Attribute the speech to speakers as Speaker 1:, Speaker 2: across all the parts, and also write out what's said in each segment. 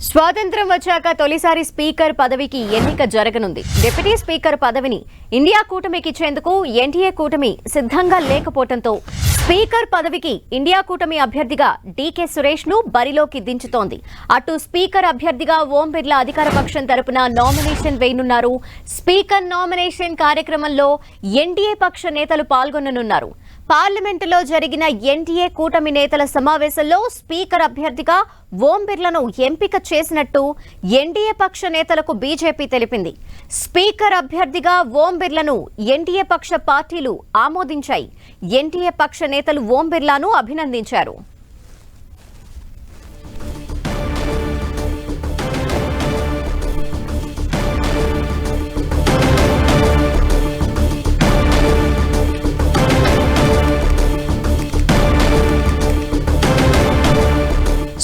Speaker 1: స్వాతంత్ర్యం వచ్చాక తొలిసారి స్పీకర్ పదవికి ఎన్నిక జరగనుంది. డిప్యూటీ స్పీకర్ పదవిని ఇండియా కూటమికి ఇచ్చేందుకు ఎన్డీఏ కూటమి సిద్ధంగా లేకపోవడంతో స్పీకర్ పదవికి ఇండియా కూటమి అభ్యర్థిగా డీకే సురేష్ ను బరిలోకి దించుతోంది. అటు స్పీకర్ అభ్యర్థిగా ఓం బిర్లా అధికార పక్షం తరపున నామినేషన్ వేయనున్నారు. స్పీకర్ నామినేషన్ కార్యక్రమంలో ఎన్డీఏ పక్ష నేతలు పాల్గొననున్నారు. పార్లమెంటులో జరిగిన ఎన్డీఏ కూటమి నేతల సమావేశంలో స్పీకర్ అభ్యర్థిగా ఓం బిర్లాను ఎంపిక చేసినట్టు ఎన్డీఏ పక్ష నేతలకు బీజేపీ తెలిపింది. స్పీకర్ అభ్యర్థిగా ఓం బిర్లాను ఎన్డీఏ పక్ష పార్టీలు ఆమోదించాయి. ఎన్డీఏ పక్ష నేతలు ఓం బిర్లాను అభినందించారు.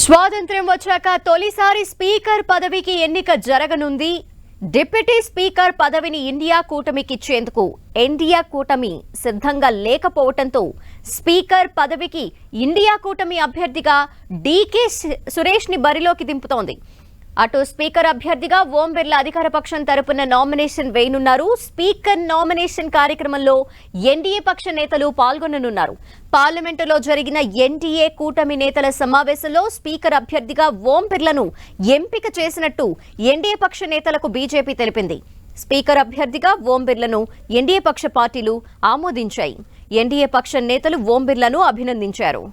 Speaker 1: స్వాతంత్ర్యం వచ్చాక తొలిసారి స్పీకర్ పదవికి ఎన్నిక జరగనుంది. డిప్యూటీ స్పీకర్ పదవిని ఇండియా కూటమికి ఇచ్చేందుకు ఎన్డీఏ కూటమి సిద్ధంగా లేకపోవడంతో స్పీకర్ పదవికి ఇండియా కూటమి అభ్యర్థిగా డీకే సురేష్ ని బరిలోకి దింపుతోంది. అటు స్పీకర్ అభ్యర్థిగా ఓం బిర్లా అధికార పక్షం తరపున నామినేషన్ వేయనున్నారు. స్పీకర్ నామినేషన్ కార్యక్రమంలో ఎన్డీఏ పక్ష నేతలు పాల్గొననున్నారు. పార్లమెంటులో జరిగిన ఎన్డీఏ కూటమి నేతల సమావేశంలో స్పీకర్ అభ్యర్థిగా ఓం బిర్లాను ఎంపిక చేసినట్టు ఎన్డీఏ పక్ష నేతలకు బీజేపీ తెలిపింది. స్పీకర్ అభ్యర్థిగా ఓం బిర్లాను ఎన్డీఏ పక్ష పార్టీలు ఆమోదించాయి. ఎన్డీఏ పక్ష నేతలు ఓం బిర్లాను అభినందించారు.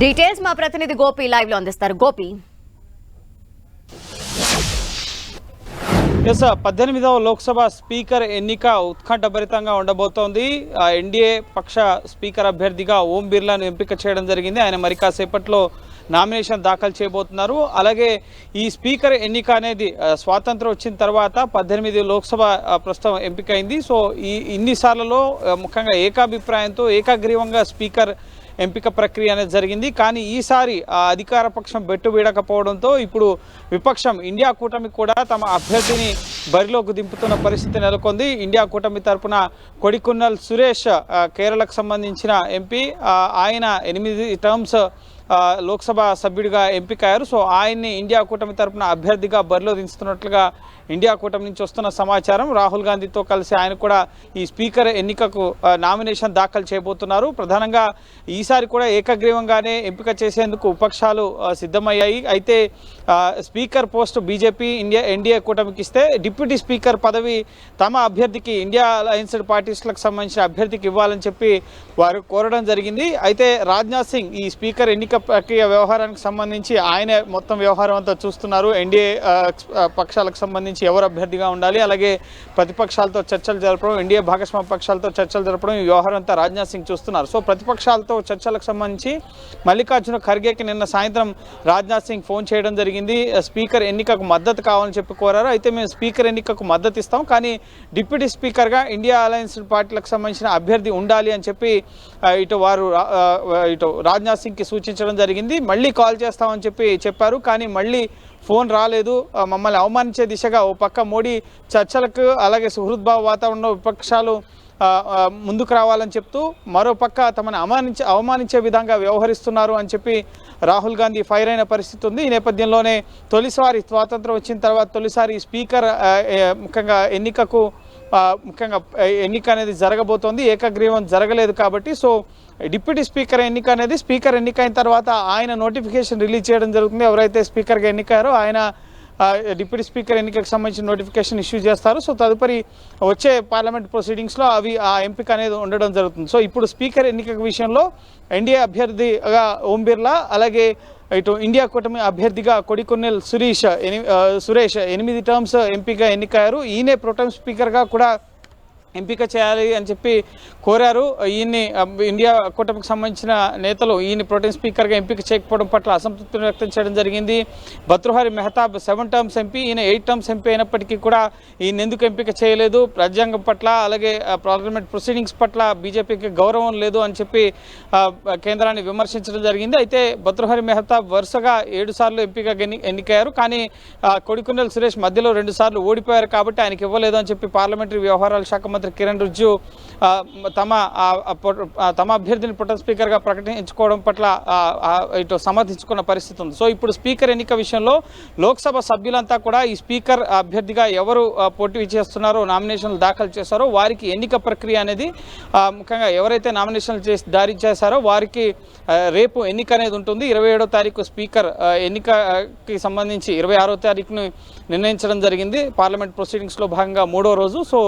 Speaker 1: డీటెయిల్స్ మా ప్రతినిధి గోపి లైవ్ లో అందిస్తారు. గోపి,
Speaker 2: 18వ లోక్సభ స్పీకర్ ఎన్నిక ఉత్కంఠభరితంగా ఉండబోతోంది. ఎన్డీఏ పక్ష స్పీకర్ అభ్యర్థిగా ఓం బిర్లాను ఎంపిక చేయడం జరిగింది. ఆయన మరి కాసేపట్లో నామినేషన్ దాఖలు చేయబోతున్నారు. అలాగే ఈ స్పీకర్ ఎన్నిక అనేది స్వాతంత్రం వచ్చిన తర్వాత 18 లోక్సభ ప్రస్తుతం ఎంపికైంది. సో ఇన్నిసార్లలో ముఖ్యంగా ఏకాభిప్రాయంతో ఏకాగ్రీవంగా స్పీకర్ ఎంపిక ప్రక్రియ అనేది జరిగింది. కానీ ఈసారి అధికార పక్షం బెట్టు వీడకపోవడంతో ఇప్పుడు విపక్షం ఇండియా కూటమి కూడా తమ అభ్యర్థిని బరిలోకి దింపుతున్న పరిస్థితి నెలకొంది. ఇండియా కూటమి తరపున కొడికున్నల్ సురేష్ కేరళకు సంబంధించిన ఎంపీ, ఆయన 8 టర్మ్స్ లోక్సభ సభ్యుడిగా ఎంపికయ్యారు. సో ఆయన్ని ఇండియా కూటమి తరపున అభ్యర్థిగా బరిలో దించుతున్నట్లుగా ఇండియా కూటమి నుంచి వస్తున్న సమాచారం. రాహుల్ గాంధీతో కలిసి ఆయన కూడా ఈ స్పీకర్ ఎన్నికకు నామినేషన్ దాఖలు చేయబోతున్నారు. ప్రధానంగా ఈసారి కూడా ఏకగ్రీవంగానే ఎంపిక చేసేందుకు విపక్షాలు సిద్ధమయ్యాయి. అయితే స్పీకర్ పోస్టు బీజేపీ ఎన్డీఏ కూటమికి ఇస్తే డిప్యూటీ స్పీకర్ పదవి తమ అభ్యర్థికి ఇండియా అలయన్స్డ్ పార్టీస్లకు సంబంధించిన అభ్యర్థికి ఇవ్వాలని చెప్పి వారు కోరడం జరిగింది. అయితే రాజ్నాథ్ సింగ్ ఈ స్పీకర్ ఎన్నిక ప్రక్రియ వ్యవహారానికి సంబంధించి ఆయనే మొత్తం వ్యవహారం అంతా చూస్తున్నారు. ఎన్డీఏ పక్షాలకు సంబంధించి ఎవరు అభ్యర్థిగా ఉండాలి, అలాగే ప్రతిపక్షాలతో చర్చలు జరపడం, ఎన్డీఏ భాగస్వామ్య పక్షాలతో చర్చలు జరపడం, ఈ వ్యవహారం అంతా రాజ్నాథ్ సింగ్ చూస్తున్నారు. సో ప్రతిపక్షాలతో చర్చలకు సంబంధించి మల్లికార్జున ఖర్గేకి నిన్న సాయంత్రం రాజ్నాథ్ సింగ్ ఫోన్ చేయడం జరిగింది. స్పీకర్ ఎన్నికకు మద్దతు కావాలని చెప్పి కోరారు. అయితే మేము స్పీకర్ ఎన్నికకు మద్దతు ఇస్తాం, కానీ డిప్యూటీ స్పీకర్గా ఇండియా అలయన్స్ పార్టీలకు సంబంధించిన అభ్యర్థి ఉండాలి అని చెప్పి ఇటు రాజ్నాథ్ సింగ్కి సూచించడం జరిగింది. మళ్ళీ కాల్ చేస్తామని చెప్పారు, కానీ మళ్ళీ ఫోన్ రాలేదు. మమ్మల్ని అవమానించే దిశగా ఓ పక్క మోడీ చర్చలకు అలాగే సుహృద్భావ వాతావరణంలో విపక్షాలు ముందుకు రావాలని చెప్తూ మరో పక్క తమను అవమానించే విధంగా వ్యవహరిస్తున్నారు అని చెప్పి రాహుల్ గాంధీ ఫైర్ అయిన పరిస్థితి ఉంది. ఈ నేపథ్యంలోనే తొలిసారి స్వాతంత్రం వచ్చిన తర్వాత తొలిసారి స్పీకర్ ముఖ్యంగా ఎన్నిక అనేది జరగబోతోంది. ఏకగ్రీవం జరగలేదు కాబట్టి సో డిప్యూటీ స్పీకర్ ఎన్నిక అనేది స్పీకర్ ఎన్నికైన తర్వాత ఆయన నోటిఫికేషన్ రిలీజ్ చేయడం జరుగుతుంది. ఎవరైతే స్పీకర్గా ఎన్నికారో ఆయన డిప్యూటీ స్పీకర్ ఎన్నికకు సంబంధించిన నోటిఫికేషన్ ఇష్యూ చేస్తారు. సో తదుపరి వచ్చే పార్లమెంట్ ప్రొసీడింగ్స్లో ఆ ఎంపిక అనేది ఉండడం జరుగుతుంది. సో ఇప్పుడు స్పీకర్ ఎన్నిక విషయంలో ఎన్డీఏ అభ్యర్థిగా ఓం బిర్లా, అలాగే ఇటు ఇండియా కూటమి అభ్యర్థిగా కొడికున్నెల్ సురేష్ 8 టర్మ్స్ ఎంపీగా ఎన్నికయ్యారు. ఈయనే ప్రోటెం స్పీకర్గా కూడా ఎంపిక చేయాలి అని చెప్పి కోరారు. ఈయన్ని ఇండియా కూటమికి సంబంధించిన నేతలు ఈయన ప్రోటెం స్పీకర్గా ఎంపిక చేయకపోవడం పట్ల అసంతృప్తిని వ్యక్తం చేయడం జరిగింది. భర్తృహరి మెహతాబ్ 7 టర్మ్స్ ఎంపీ, ఈయన 8 టర్మ్స్ ఎంపీ అయినప్పటికీ కూడా ఈయన ఎందుకు ఎంపిక చేయలేదు, రాజ్యాంగం పట్ల అలాగే పార్లమెంట్ ప్రొసీడింగ్స్ పట్ల బీజేపీకి గౌరవం లేదు అని చెప్పి కేంద్రాన్ని విమర్శించడం జరిగింది. అయితే భర్తృహరి మెహతాబ్ వరుసగా 7 సార్లు ఎంపీగా ఎన్నికయ్యారు, కానీ కొడికున్నెల్ సురేష్ మధ్యలో 2 సార్లు ఓడిపోయారు కాబట్టి ఆయనకి ఇవ్వలేదు అని చెప్పి పార్లమెంటరీ వ్యవహారాల శాఖ మంత్రి మంత్రి కిరణ్ రిజిజు తమ అభ్యర్థిని ప్రొటెం స్పీకర్గా ప్రకటించుకోవడం పట్ల ఇటు సమర్థించుకున్న పరిస్థితి ఉంది. సో ఇప్పుడు స్పీకర్ ఎన్నిక విషయంలో లోక్సభ సభ్యులంతా కూడా ఈ స్పీకర్ అభ్యర్థిగా ఎవరు పోటీ చేస్తున్నారో నామినేషన్లు దాఖలు చేశారో వారికి ఎన్నిక ప్రక్రియ అనేది ముఖ్యంగా ఎవరైతే నామినేషన్లు దారి చేశారో వారికి రేపు ఎన్నిక అనేది ఉంటుంది. 27వ తారీఖు స్పీకర్ ఎన్నికకి సంబంధించి 26వ తారీఖును నిర్ణయించడం జరిగింది. పార్లమెంట్ ప్రొసీడింగ్స్లో భాగంగా 3వ రోజు. సో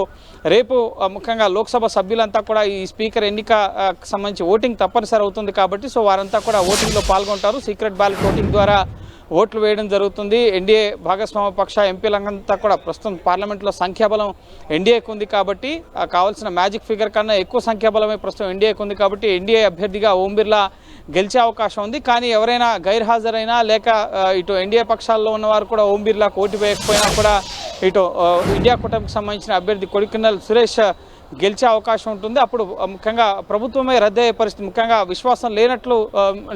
Speaker 2: రేపు ముఖ్యంగా లోక్సభ సభ్యులంతా కూడా ఈ స్పీకర్ ఎన్నికకు సంబంధించి ఓటింగ్ తప్పనిసరి అవుతుంది కాబట్టి సో వారంతా కూడా ఓటింగ్లో పాల్గొంటారు. సీక్రెట్ బ్యాలెట్ ఓటింగ్ ద్వారా ఓట్లు వేయడం జరుగుతుంది. ఎన్డీఏ భాగస్వామ్య పక్ష ఎంపీలంతా కూడా ప్రస్తుతం పార్లమెంట్లో సంఖ్యాబలం ఎన్డీఏకు ఉంది కాబట్టి కావాల్సిన మ్యాజిక్ ఫిగర్ కన్నా ఎక్కువ సంఖ్యాబలమే ప్రస్తుతం ఎన్డీఏకు ఉంది కాబట్టి ఎన్డీఏ అభ్యర్థిగా ఓం బిర్లా గెలిచే అవకాశం ఉంది. కానీ ఎవరైనా గైర్హాజరైనా లేక ఇటు ఎన్డీఏ పక్షాల్లో ఉన్నవారు కూడా ఓం బిర్లాకు ఓటు వేయకపోయినా కూడా ఇటు ఇండియా కూటమికి సంబంధించిన అభ్యర్థి కొడికిన్నెల సురేష్ గెలిచే అవకాశం ఉంటుంది. అప్పుడు ముఖ్యంగా ప్రభుత్వమే రద్దయ్యే పరిస్థితి, ముఖ్యంగా విశ్వాసం లేనట్లు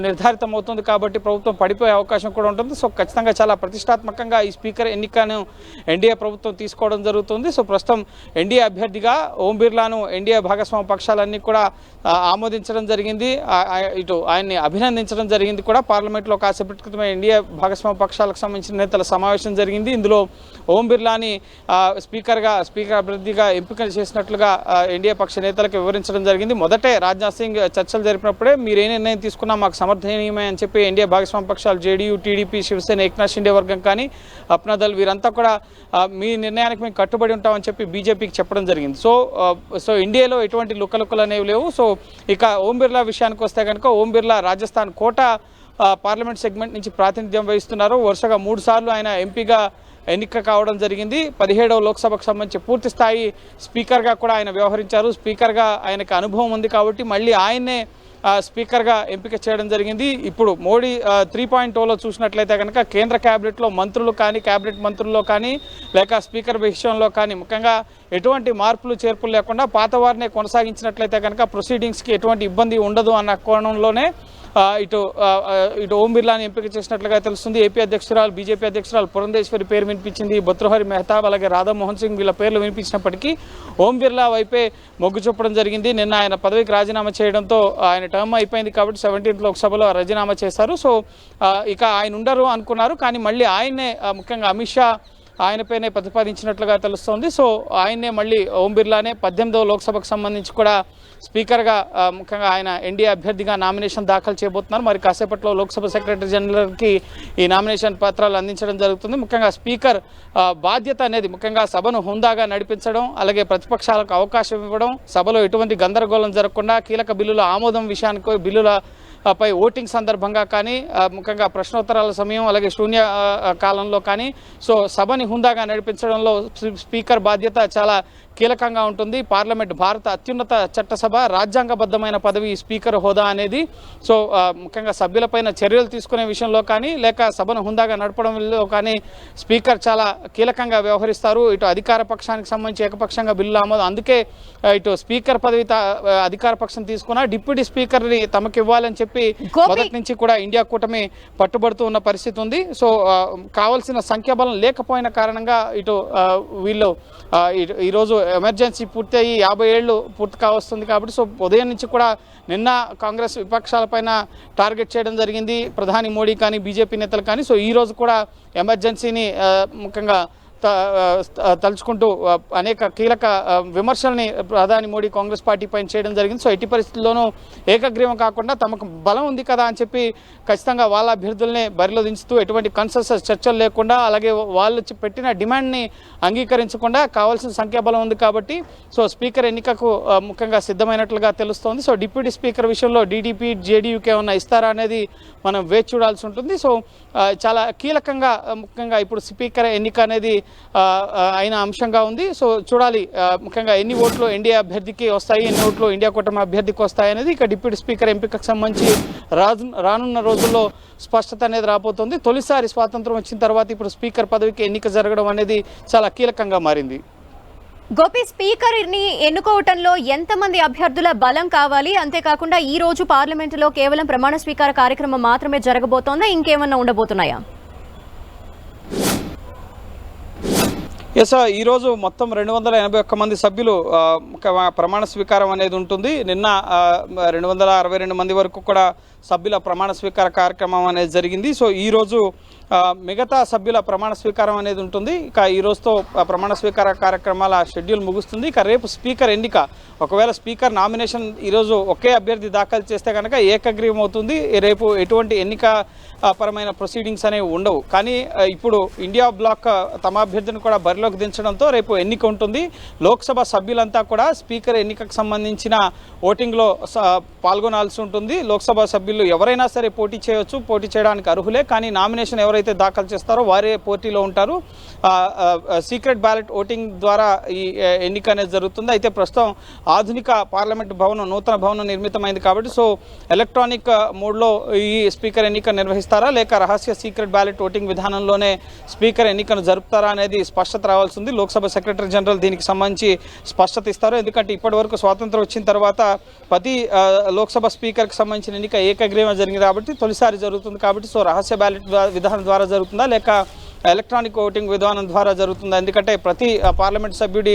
Speaker 2: నిర్ధారితం అవుతుంది కాబట్టి ప్రభుత్వం పడిపోయే అవకాశం కూడా ఉంటుంది. సో ఖచ్చితంగా చాలా ప్రతిష్టాత్మకంగా ఈ స్పీకర్ ఎన్నికను ఎన్డీఏ ప్రభుత్వం తీసుకోవడం జరుగుతుంది. సో ప్రస్తుతం ఎన్డీఏ అభ్యర్థిగా ఓం బిర్లాను ఎన్డీఏ భాగస్వామ్య పక్షాలన్నీ కూడా ఆమోదించడం జరిగింది. ఇటు ఆయన్ని అభినందించడం జరిగింది కూడా. పార్లమెంట్లో కాసేపటి క్రితమే ఎన్డీఏ భాగస్వామ్య పక్షాలకు సంబంధించిన నేతల సమావేశం జరిగింది. ఇందులో ఓం బిర్లాని స్పీకర్ అభ్యర్థిగా ఎంపిక చేసినట్లుగా ఎన్డీఏ పక్ష నేతలకు వివరించడం జరిగింది. మొదటే రాజ్నాథ్ సింగ్ చర్చలు జరిపినప్పుడే మీరు ఏ నిర్ణయం తీసుకున్నా మాకు సమర్థనీయమే అని చెప్పి ఎన్డీఏ భాగస్వామ్య పక్షాలు జేడీయూ, టీడీపీ, శివసేన, ఏక్నాథ్ షిండే వర్గం కానీ అప్నాదల్ వీరంతా కూడా మీ నిర్ణయానికి మేము కట్టుబడి ఉంటామని చెప్పి బీజేపీకి చెప్పడం జరిగింది. సో ఇండియాలో ఎటువంటి లుక్కలుక్కలు అనేవి లేవు. సో ఇక ఓం బిర్లా విషయానికి వస్తే కనుక ఓం బిర్లా రాజస్థాన్ కోటా పార్లమెంట్ సెగ్మెంట్ నుంచి ప్రాతినిధ్యం వహిస్తున్నారు. వరుసగా 3 సార్లు ఆయన ఎంపీగా ఎన్నిక కావడం జరిగింది. 17వ లోక్సభకు సంబంధించి పూర్తి స్థాయి స్పీకర్గా కూడా ఆయన వ్యవహరించారు. స్పీకర్గా ఆయనకు అనుభవం ఉంది కాబట్టి మళ్ళీ ఆయన్నే స్పీకర్గా ఎంపిక చేయడం జరిగింది. ఇప్పుడు మోడీ 3.0లో చూసినట్లయితే కనుక కేంద్ర క్యాబినెట్లో మంత్రులు కానీ క్యాబినెట్ మంత్రుల్లో కానీ లేక స్పీకర్ విషయంలో కానీ ముఖ్యంగా ఎటువంటి మార్పులు చేర్పులు లేకుండా పాత వారినే కొనసాగించినట్లయితే కనుక ప్రొసీడింగ్స్కి ఎటువంటి ఇబ్బంది ఉండదు అన్న కోణంలోనే ఇటు ఓం బిర్లాని ఎంపిక చేసినట్లుగా తెలుస్తుంది. ఏపీ అధ్యక్షురాలు బీజేపీ అధ్యక్షురాలు పురంధేశ్వరి పేరు వినిపించింది. భర్తృహరి మెహతాబ్ అలాగే రాధామోహన్ సింగ్ వీళ్ళ పేర్లు వినిపించినప్పటికీ ఓం బిర్లా వైపే మొగ్గు చూపడం జరిగింది. నిన్న ఆయన పదవికి రాజీనామా చేయడంతో ఆయన టర్మ్ అయిపోయింది కాబట్టి 17th లోక్సభలో రాజీనామా చేశారు. సో ఇక ఆయన ఉండరు అనుకున్నారు కానీ మళ్ళీ ఆయన్నే ముఖ్యంగా అమిత్ షా ఆయనపైనే ప్రతిపాదించినట్లుగా తెలుస్తోంది. సో ఆయన్నే మళ్ళీ ఓం బిర్లానే 18వ లోక్సభకు సంబంధించి కూడా స్పీకర్గా ముఖ్యంగా ఆయన ఎన్డీఏ అభ్యర్థిగా నామినేషన్ దాఖలు చేయబోతున్నారు. మరి కాసేపట్లో లోక్సభ సెక్రటరీ జనరల్కి ఈ నామినేషన్ పత్రాలు అందించడం జరుగుతుంది. ముఖ్యంగా స్పీకర్ బాధ్యత అనేది ముఖ్యంగా సభను హుందాగా నడిపించడం, అలాగే ప్రతిపక్షాలకు అవకాశం ఇవ్వడం, సభలో ఎటువంటి గందరగోళం జరగకుండా కీలక బిల్లుల ఆమోదం విషయానికి బిల్లులపై ఓటింగ్ సందర్భంగా కానీ ముఖ్యంగా ప్రశ్నోత్తరాల సమయం అలాగే శూన్య కాలంలో కానీ సో సభని హుందాగా నడిపించడంలో స్పీకర్ బాధ్యత చాలా కీలకంగా ఉంటుంది. పార్లమెంట్ భారత అత్యున్నత చట్టసభ, రాజ్యాంగబద్ధమైన పదవి స్పీకర్ హోదా అనేది. సో ముఖ్యంగా సభ్యులపైన చర్యలు తీసుకునే విషయంలో కానీ లేక సభను హుందాగా నడపడంలో కానీ స్పీకర్ చాలా కీలకంగా వ్యవహరిస్తారు. ఇటు అధికార పక్షానికి సంబంధించి ఏకపక్షంగా బిల్లు ఆమోదం, అందుకే ఇటు స్పీకర్ పదవి అధికార పక్షం తీసుకున్న డిప్యూటీ స్పీకర్ని తమకు ఇవ్వాలని చెప్పి మొదటి నుంచి కూడా ఇండియా కూటమి పట్టుబడుతూ ఉన్న పరిస్థితి ఉంది. సో కావాల్సిన సంఖ్యాబలం లేకపోయిన కారణంగా ఇటు వీళ్ళు ఈరోజు ఎమర్జెన్సీ పూర్తి అయ్యి 50 ఏళ్ళు పూర్తి కావస్తుంది కాబట్టి సో ఉదయం నుంచి కూడా నిన్న కాంగ్రెస్ విపక్షాలపైన టార్గెట్ చేయడం జరిగింది ప్రధాని మోడీ కానీ బీజేపీ నేతలు కానీ. సో ఈరోజు కూడా ఎమర్జెన్సీని ముఖ్యంగా తలుచుకుంటూ అనేక కీలక విమర్శల్ని ప్రధాని మోడీ కాంగ్రెస్ పార్టీ పైన చేయడం జరిగింది. సో ఎట్టి పరిస్థితుల్లోనూ ఏకగ్రీవం కాకుండా తమకు బలం ఉంది కదా అని చెప్పి ఖచ్చితంగా వాళ్ళ అభ్యర్థుల్ని బరిలో దించుతూ ఎటువంటి కన్సెన్సస్ చర్చలు లేకుండా అలాగే వాళ్ళు పెట్టిన డిమాండ్ని అంగీకరించకుండా కావాల్సిన సంఖ్యాబలం ఉంది కాబట్టి సో స్పీకర్ ఎన్నికకు ముఖ్యంగా సిద్ధమైనట్లుగా తెలుస్తోంది. సో డిప్యూటీ స్పీకర్ విషయంలో టీడీపీ జేడీయూకి ఏమన్నా ఇస్తారా అనేది మనం వేచి చూడాల్సి ఉంటుంది. సో చాలా కీలకంగా ముఖ్యంగా ఇప్పుడు స్పీకర్ ఎన్నిక అనేది అయిన అంశంగా ఉంది. సో చూడాలి ముఖ్యంగా ఎన్ని ఓట్లు ఎన్డీఏ అభ్యర్థికి వస్తాయి, ఎన్ని ఓట్లు ఇండియా కూటమి అభ్యర్థికి వస్తాయి అనేది ఇక డిప్యూటీ స్పీకర్ ఎంపికకు సంబంధించి రానున్న రోజుల్లో స్పష్టత అనేది రాబోతోంది. తొలిసారి స్వాతంత్రం వచ్చిన తర్వాత ఇప్పుడు స్పీకర్ పదవికి ఎన్నిక జరగడం అనేది చాలా కీలకంగా మారింది.
Speaker 1: గోపి, స్పీకర్ని ఎన్నుకోవటంలో ఎంతమంది అభ్యర్థుల బలం కావాలి? అంతేకాకుండా ఈ రోజు పార్లమెంటులో కేవలం ప్రమాణ స్వీకార కార్యక్రమం మాత్రమే జరగబోతోందా, ఇంకేమన్నా ఉండబోతున్నాయా?
Speaker 2: ఎస్ ఈరోజు మొత్తం 281 మంది సభ్యులు ప్రమాణ స్వీకారం అనేది ఉంటుంది. నిన్న 262 మంది వరకు కూడా సభ్యుల ప్రమాణ స్వీకార కార్యక్రమం అనేది జరిగింది. సో ఈరోజు మిగతా సభ్యుల ప్రమాణ స్వీకారం అనేది ఉంటుంది. ఇక ఈ రోజుతో ప్రమాణ స్వీకార కార్యక్రమాల షెడ్యూల్ ముగుస్తుంది. ఇక రేపు స్పీకర్ ఎన్నిక, ఒకవేళ స్పీకర్ నామినేషన్ ఈరోజు ఒకే అభ్యర్థి దాఖలు చేస్తే కనుక ఏకగ్రీవం అవుతుంది. రేపు ఎటువంటి ఎన్నిక పరమైన ప్రొసీడింగ్స్ అనేవి ఉండవు. కానీ ఇప్పుడు ఇండియా బ్లాక్ తమ అభ్యర్థిని కూడా బరిలోకి దించడంతో రేపు ఎన్నిక ఉంటుంది. లోక్సభ సభ్యులంతా కూడా స్పీకర్ ఎన్నికకు సంబంధించిన ఓటింగ్లో పాల్గొనాల్సి ఉంటుంది. లోక్సభ సభ్యులు ఎవరైనా సరే పోటీ చేయవచ్చు, పోటీ చేయడానికి అర్హులే. కానీ నామినేషన్ ఎవరైతే దాఖలు చేస్తారో వారే పోటీలో ఉంటారు. సీక్రెట్ బ్యాలెట్ ఓటింగ్ ద్వారా ఈ ఎన్నిక అనేది జరుగుతుంది. అయితే ప్రస్తుతం ఆధునిక పార్లమెంట్ భవనం, నూతన భవనం నిర్మితమైంది కాబట్టి సో ఎలక్ట్రానిక్ మోడ్లో ఈ స్పీకర్ ఎన్నిక నిర్వహిస్తారా లేక రహస్య సీక్రెట్ బ్యాలెట్ ఓటింగ్ విధానంలోనే స్పీకర్ ఎన్నికను జరుపుతారా అనేది స్పష్టత రావాల్సి ఉంది. లోక్సభ సెక్రటరీ జనరల్ దీనికి సంబంధించి స్పష్టత ఇస్తారు. ఎందుకంటే ఇప్పటి వరకు స్వాతంత్రం వచ్చిన తర్వాత ప్రతి లోక్సభ స్పీకర్కి సంబంధించిన ఎన్నిక ఏకగ్రీవం జరిగింది కాబట్టి తొలిసారి జరుగుతుంది కాబట్టి సో రహస్య బ్యాలెట్ విధానం ద్వారా జరుగుతుందా లేక ఎలక్ట్రానిక్ ఓటింగ్ విధానం ద్వారా జరుగుతుందా? ఎందుకంటే ప్రతి పార్లమెంట్ సభ్యుడి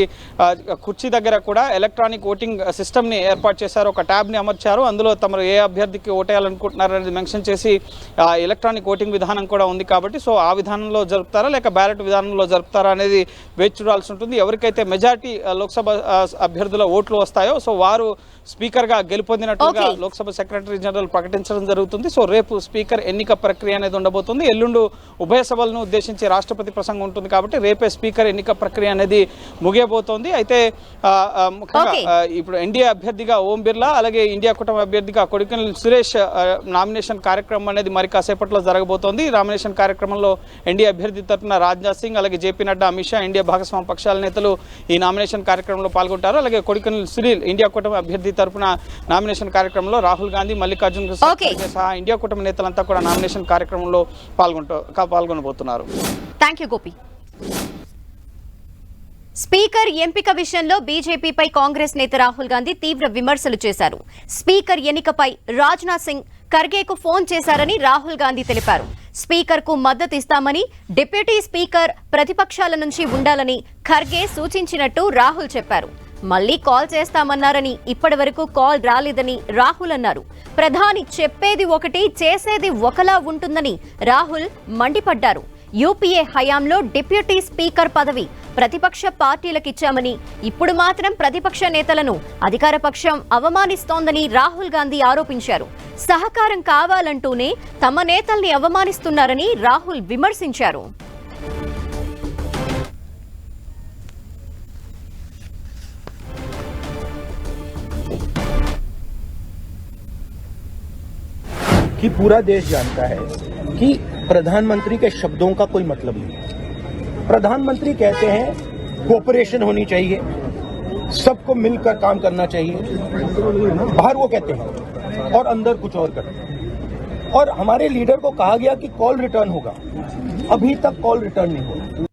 Speaker 2: కుర్చీ దగ్గర కూడా ఎలక్ట్రానిక్ ఓటింగ్ సిస్టమ్ని ఏర్పాటు చేశారు, ఒక ట్యాబ్ని అమర్చారు. అందులో తమరు ఏ అభ్యర్థికి ఓటేయాలనుకుంటున్నారు అనేది మెన్షన్ చేసి ఎలక్ట్రానిక్ ఓటింగ్ విధానం కూడా ఉంది కాబట్టి సో ఆ విధానంలో జరుపుతారా లేక బ్యాలెట్ విధానంలో జరుపుతారా అనేది వేచి చూడాల్సి ఉంటుంది. ఎవరికైతే మెజారిటీ లోక్సభ అభ్యర్థుల ఓట్లు వస్తాయో సో వారు స్పీకర్గా గెలుపొందినట్టుగా లోక్సభ సెక్రటరీ జనరల్ ప్రకటించడం జరుగుతుంది. సో రేపు స్పీకర్ ఎన్నిక ప్రక్రియ అనేది ఉండబోతుంది. ఎల్లుండు ఉభయ సభలను ఉద్దేశించి రాష్ట్రపతి ప్రసంగం ఉంటుంది కాబట్టి రేపే స్పీకర్ ఎన్నిక ప్రక్రియ అనేది ముగియబోతోంది. అయితే ముఖ్యంగా ఇప్పుడు ఎన్డీఏ అభ్యర్థిగా ఓం బిర్లా, అలాగే ఇండియా కూటమి అభ్యర్థిగా కొడికనేని సురేష్ నామినేషన్ కార్యక్రమం అనేది మరి కాసేపట్లో జరగబోతోంది. నామినేషన్ కార్యక్రమంలో ఎన్డీఏ అభ్యర్థి తరఫున రాజ్నాథ్ సింగ్, అలాగే జేపీ నడ్డా, అమిత్ షా, ఇండియా భాగస్వామ్య పక్షాల నేతలు ఈ నామినేషన్ కార్యక్రమంలో పాల్గొంటారు. అలాగే కొడికనేని సునీల్ ఇండియా కూటమి అభ్యర్థి తరఫున నామినేషన్ కార్యక్రమంలో రాహుల్ గాంధీ, మల్లికార్జున్ ఖర్గే సహా ఇండియా కూటమి నేతలంతా కూడా నామినేషన్ కార్యక్రమంలో పాల్గొనబోతున్నారు.
Speaker 1: Thank you Gopi. స్పీకర్ ఎంపిక విషయంలో బీజేపీపై కాంగ్రెస్ నేత రాహుల్ గాంధీ తీవ్ర విమర్శలు చేశారు. స్పీకర్ ఎన్నికపై రాజ్నాథ్ సింగ్ ఖర్గేకు ఫోన్ చేశారని రాహుల్ గాంధీ తెలిపారు. స్పీకర్కు మద్దతు ఇస్తామని, డిప్యూటీ స్పీకర్ ప్రతిపక్షాల నుంచి ఉండాలని ఖర్గే సూచించినట్టు రాహుల్ చెప్పారు. మళ్లీ కాల్ చేస్తామన్నారని, ఇప్పటి వరకు కాల్ రాలేదని రాహుల్ అన్నారు. ప్రధాని చెప్పేది ఒకటి, చేసేది ఒకలా ఉంటుందని రాహుల్ మండిపడ్డారు. యూపీఏ హయాంలో డిప్యూటీ స్పీకర్ పదవి ప్రతిపక్ష పార్టీలకిచ్చామని, ఇప్పుడు మాత్రం ప్రతిపక్ష నేతలను అధికార పక్షం అవమానిస్తోందని రాహుల్ గాంధీ ఆరోపించారు. సహకారం కావాలంటూనే తమ నేతల్ని అవమానిస్తున్నారని రాహుల్ విమర్శించారు.
Speaker 3: कि पूरा देश जानता है कि प्रधानमंत्री के शब्दों का कोई मतलब नहीं। प्रधानमंत्री कहते हैं कोऑपरेशन होनी चाहिए, सबको मिलकर काम करना चाहिए, बाहर वो कहते हैं और अंदर कुछ और करते हैं। और हमारे लीडर को कहा गया कि कॉल रिटर्न होगा, अभी तक कॉल रिटर्न नहीं हुआ।